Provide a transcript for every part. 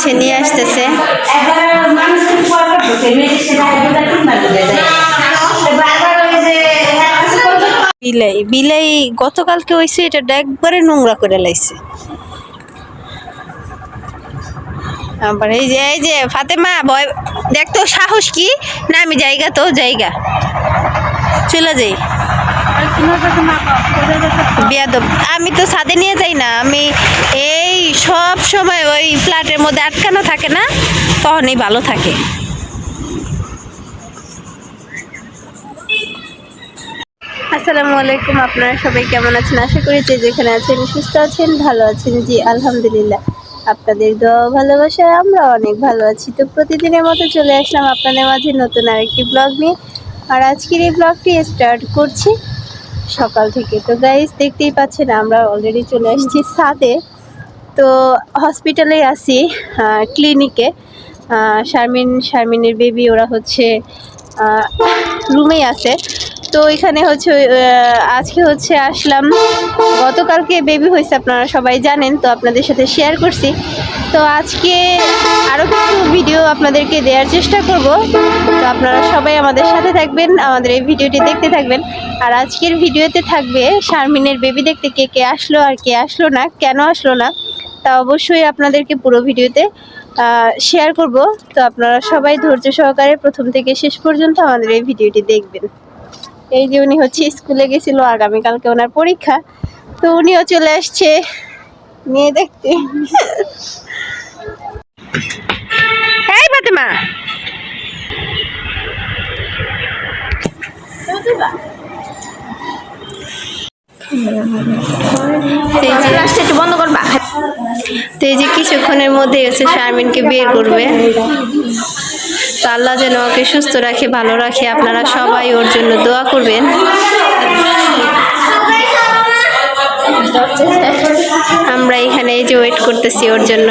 হচ্ছে নিয়ে আসতেছে। বিলাই বিলাই গতকালকে হয়েছে, এটা একবারে নোংরা করে লাইছে। আবার এই যে ফাতেমা ভয় দেখতো, সাহস কি না, আমি জায়গা তো জায়গা চলে যাই। বেয়াদব, আমি তো ছাদে নিয়ে যাই না, আমি এই সব সময় ওই ফ্ল্যাটের মধ্যে আটকানো থাকে না, তখনই ভালো থাকে। আসসালামু আলাইকুম, আপনারা সবাই কেমন আছেন? আশা করি যে যেখানে আছেন সুস্থ আছেন, ভালো আছেন। জি আলহামদুলিল্লাহ, আপনাদের দোয়া ভালোবাসায় আমরা অনেক ভালো আছি। তো প্রতিদিনের মতো চলে আসলাম আপনাদের মাঝে নতুন আরেকটি ব্লগ নিয়ে। আর আজকের এই ব্লগটি স্টার্ট করছি সকাল থেকে। তো গাইস দেখতেই পাচ্ছেন, আমরা অলরেডি চলে আসছি ছাদে। তো হসপিটালে আছি, ক্লিনিকে। শারমিনের বেবি ওরা হচ্ছে রুমেই আছে। তো এখানে হচ্ছে আজকে হচ্ছে আসলাম, গতকালকে বেবি হয়েছে আপনারা সবাই জানেন, তো আপনাদের সাথে শেয়ার করছি। তো আজকে আরও কিছু ভিডিও আপনাদেরকে দেওয়ার চেষ্টা করব। তো আপনারা সবাই আমাদের সাথে থাকবেন, আমাদের এই ভিডিওটি দেখতে থাকবেন। আর আজকের ভিডিওতে থাকবে শারমিনের বেবি দেখতে কে কে আসলো আর কে আসলো না, কেন আসলো না, তা অবশ্যই আপনাদেরকে পুরো ভিডিওতে শেয়ার করব। তো আপনারা সবাই ধৈর্য সহকারে প্রথম থেকে শেষ পর্যন্ত আমাদের এই ভিডিওটি দেখবেন। এই যে উনি হচ্ছে স্কুলে গেছিল, আগামীকালকে ওনার পরীক্ষা, তো উনিও চলে আসছে মেয়ে দেখতে। এই ফাতেমা, বন্ধ করবা। তো এই যে কিছুক্ষণের মধ্যে এসে শারমিনকে বের করবে। তো আল্লাহ যেন ওকে সুস্থ রাখে, ভালো রাখে। আপনারা সবাই ওর জন্য দোয়া করবেন। আমরা এখানে এই যে ওয়েট করতেছি ওর জন্য।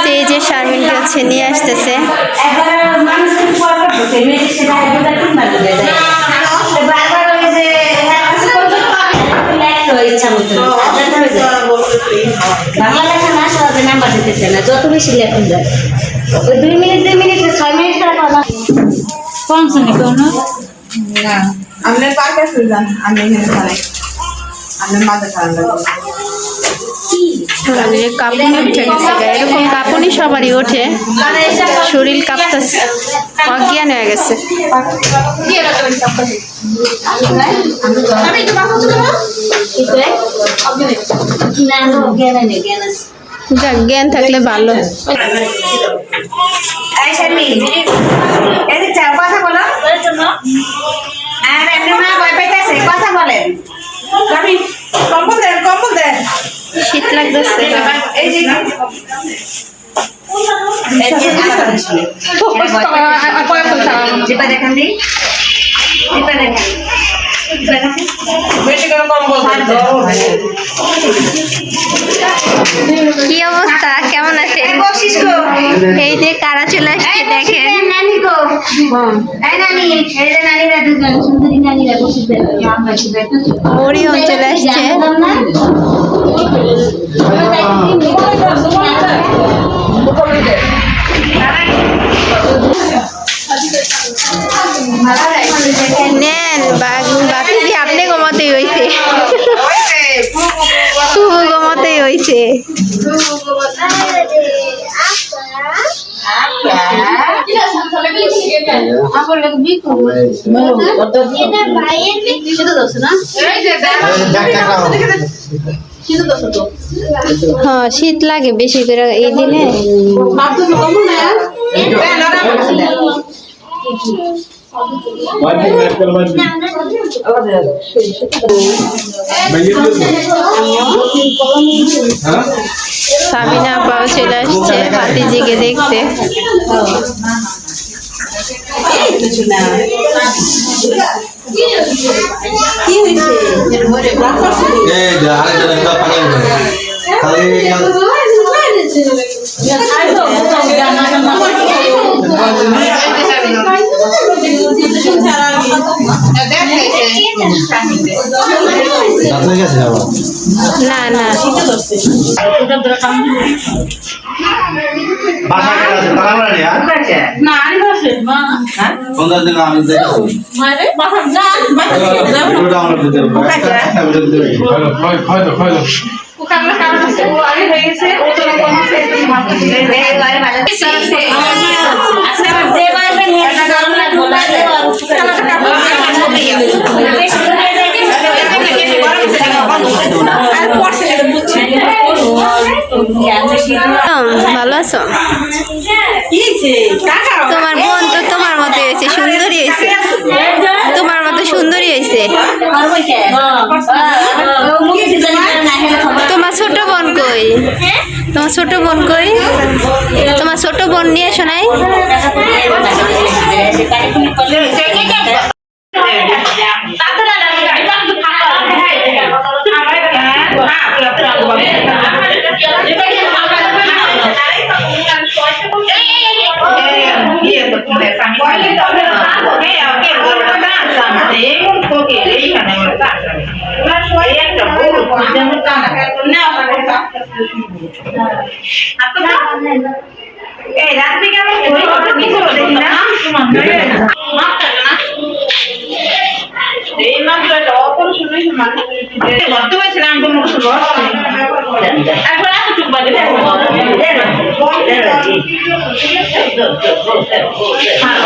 তো এই যে শারমিনকে হচ্ছে নিয়ে আসতেছে। যত বেশি লেখা যায় 2 মিনিট 6 মিনিট কম শুনি কেউ না। আপনার পার কাছে যান, আমি এখানে খালাই আপনার মাথা খারাপ লাগে। কাঁপুনি উঠে গেছে, এরকম কাঁপুনি সবারই ওঠে, শরীর কাঁপতেছে, অজ্ঞান হয়ে গেছে। যাক, জ্ঞান থাকলে ভালো। কথা বলো, কথা বলেন। কম্বল দেন, কম্বল দেন, শীত লাগতেছে। কি অবস্থা, কেমন আছে? এই যে কারা চলে আসছে দেখেন। ওরিও চলে আসছে। নেন বাতিজি, আপনি গমতেই হয়েছে, খুব গমতেই হয়েছে। হ্যাঁ, শীত লাগে বেশি করে এই দিনে। সাবিনা আপাও চলে আসছে ভাতিজিকে দেখতে। রাত হয়ে গেছে। না না বাসা কেটে আছে তারা আমরা নিয়া না আনি বসে মা কোনটা দিন আমি দেখো মারে বাসা না বাসা ভিডিওটা আমরা দিতে পারবো কুকারটা কারণ আছে ও আগে হয়ে গেছে ও তো না কোন আছে একদম মাথা দিয়ে এই লাইন বাজাতে আছে আজকে আমার যে বাজবে নিয়ে গরম না বলা যায় আর কুকারটা কাপড় দিয়ে আর পড়ছে এটা বুঝছি ভালো আছো? কি যে কাকা তোমার বোন তো তোমার মতো হয়েছে, সুন্দরী হয়েছে, তোমার মতো সুন্দরী হয়েছে। তোমার ছোট বোন কই? তোমার ছোট বোন কই? তোমার ছোট বোন নিয়ে শোনাই। এই রাত্রি কেমন দেখি না এই মাত্র অপারেশন হয়েছে মাথা ভর্তি হয়েছিলাম কোনো কিছু একবার এতটুকু বাজে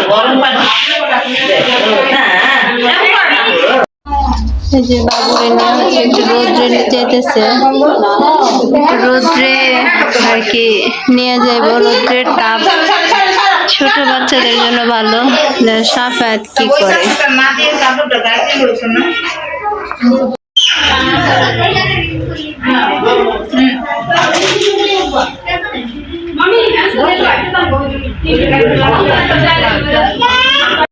গরম পানি এই যে বাবুরে নিয়ে হচ্ছে একটু রোদ্রে যেতেছে, রোদ্রে আর কি নিয়ে যাইব, রোদ্রের তাপ ছোট বাচ্চাদের জন্য ভালো। সাফায়াত কি করে না দিয়ে কাপড়টা গাইতে হয়েছে না